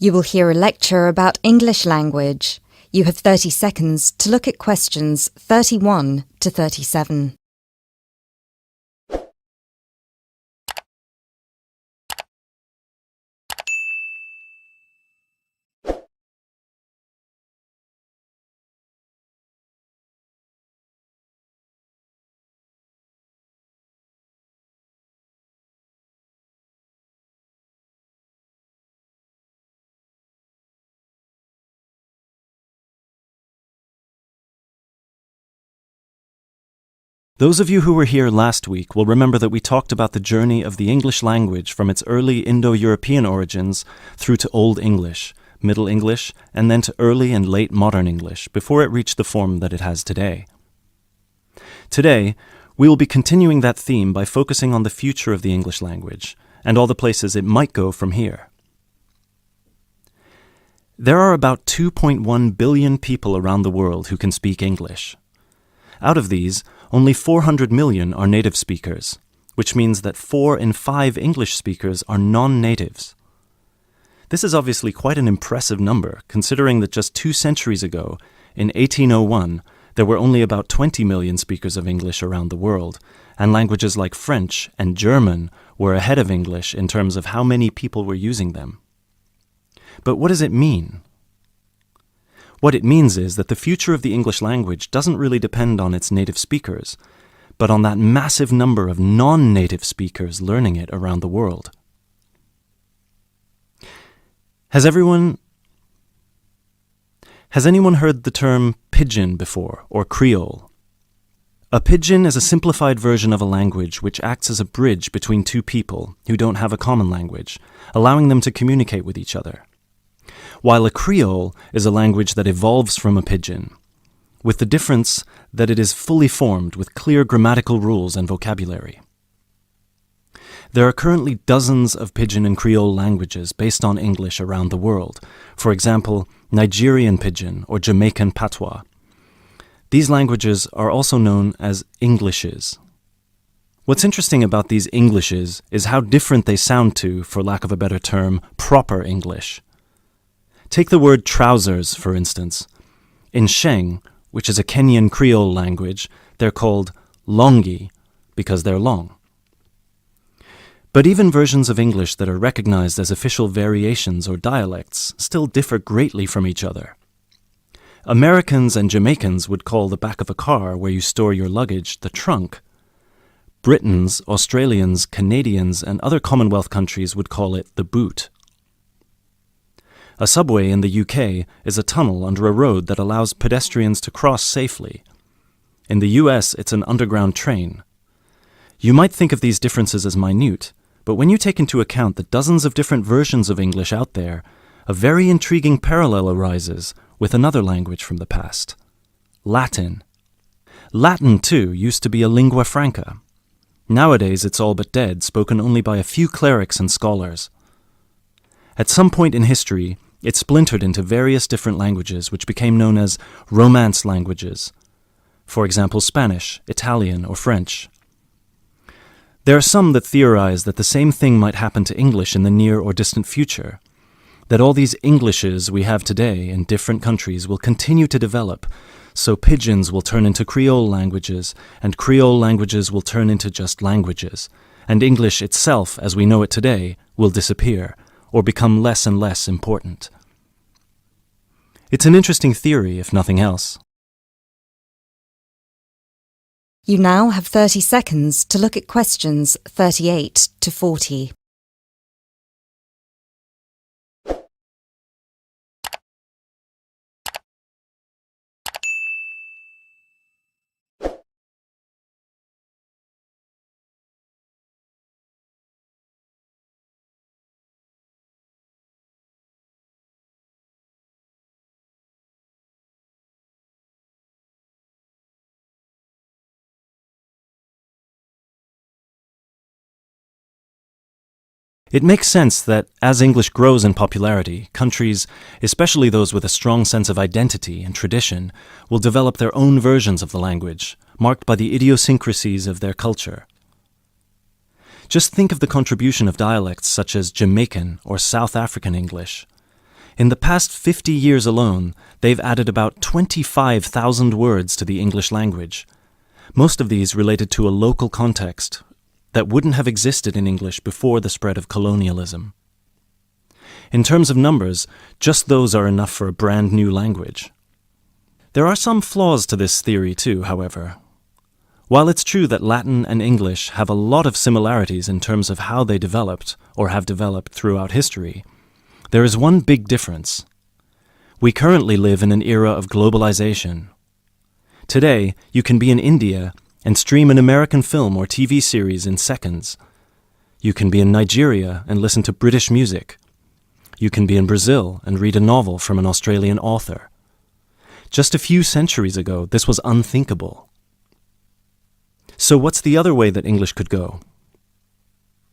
You will hear a lecture about English language. You have 30 seconds to look at questions 31 to 37. Those of you who were here last week will remember that we talked about the journey of the English language from its early Indo-European origins through to Old English, Middle English, and then to early and late modern English before it reached the form that it has today. Today, we will be continuing that theme by focusing on the future of the English language and all the places it might go from here. There are about 2.1 billion people around the world who can speak English. Out of these, only 400 million are native speakers, which means that 4 in 5 English speakers are non-natives. This is obviously quite an impressive number, considering that just 2 centuries ago, in 1801, there were only about 20 million speakers of English around the world, and languages like French and German were ahead of English in terms of how many people were using them. But what does it mean? What it means is that the future of the English language doesn't really depend on its native speakers, but on that massive number of non-native speakers learning it around the world. Has anyone heard the term pidgin before, or Creole? A pidgin is a simplified version of a language which acts as a bridge between two people who don't have a common language, allowing them to communicate with each other. While a Creole is a language that evolves from a pidgin, with the difference that it is fully formed with clear grammatical rules and vocabulary. There are currently dozens of pidgin and Creole languages based on English around the world, for example, Nigerian pidgin or Jamaican patois. These languages are also known as Englishes. What's interesting about these Englishes is how different they sound to, for lack of a better term, proper English. Take the word trousers, for instance. In Sheng, which is a Kenyan Creole language, they're called longi because they're long. But even versions of English that are recognized as official variations or dialects still differ greatly from each other. Americans and Jamaicans would call the back of a car where you store your luggage the trunk. Britons, Australians, Canadians, and other Commonwealth countries would call it the boot. A subway in the UK is a tunnel under a road that allows pedestrians to cross safely. In the US, it's an underground train. You might think of these differences as minute, but when you take into account the dozens of different versions of English out there, a very intriguing parallel arises with another language from the past: Latin. Latin, too, used to be a lingua franca. Nowadays, it's all but dead, spoken only by a few clerics and scholars. At some point in history, it splintered into various different languages which became known as Romance languages. For example, Spanish, Italian, or French. There are some that theorize that the same thing might happen to English in the near or distant future, that all these Englishes we have today in different countries will continue to develop, so pidgins will turn into Creole languages, and Creole languages will turn into just languages, and English itself, as we know it today, will disappear, or become less and less important. It's an interesting theory, if nothing else. You now have 30 seconds to look at questions 38 to 40. It makes sense that as English grows in popularity, countries, especially those with a strong sense of identity and tradition, will develop their own versions of the language, marked by the idiosyncrasies of their culture. Just think of the contribution of dialects such as Jamaican or South African English. In the past 50 years alone, they've added about 25,000 words to the English language. Most of these related to a local context that wouldn't have existed in English before the spread of colonialism. In terms of numbers, just those are enough for a brand new language. There are some flaws to this theory too, however. While it's true that Latin and English have a lot of similarities in terms of how they developed, or have developed throughout history, there is one big difference. We currently live in an era of globalization. Today, you can be in India and stream an American film or TV series in seconds. You can be in Nigeria and listen to British music. You can be in Brazil and read a novel from an Australian author. Just a few centuries ago, this was unthinkable. So what's the other way that English could go?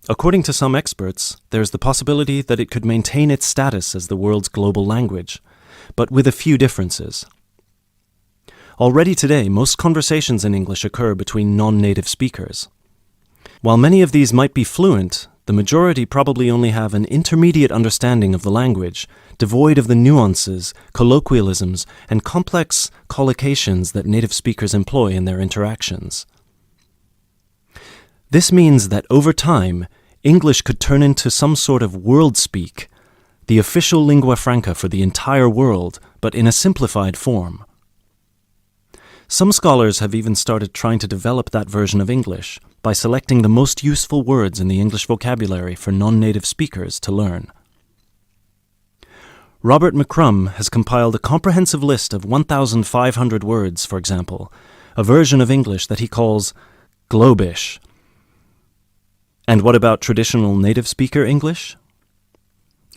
According to some experts, there's the possibility that it could maintain its status as the world's global language, but with a few differences. Already today, most conversations in English occur between non-native speakers. While many of these might be fluent, the majority probably only have an intermediate understanding of the language, devoid of the nuances, colloquialisms, and complex collocations that native speakers employ in their interactions. This means that over time, English could turn into some sort of world speak, the official lingua franca for the entire world, but in a simplified form. Some scholars have even started trying to develop that version of English by selecting the most useful words in the English vocabulary for non-native speakers to learn. Robert McCrum has compiled a comprehensive list of 1,500 words, for example, a version of English that he calls Globish. And what about traditional native speaker English?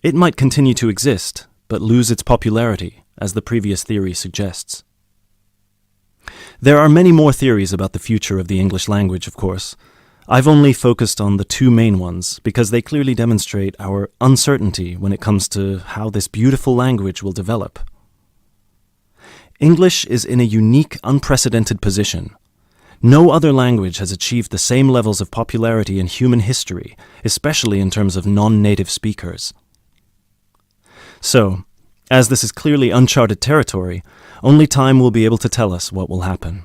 It might continue to exist, but lose its popularity, as the previous theory suggests. There are many more theories about the future of the English language, of course. I've only focused on the two main ones because they clearly demonstrate our uncertainty when it comes to how this beautiful language will develop. English is in a unique, unprecedented position. No other language has achieved the same levels of popularity in human history, especially in terms of non-native speakers. So, as this is clearly uncharted territory, only time will be able to tell us what will happen.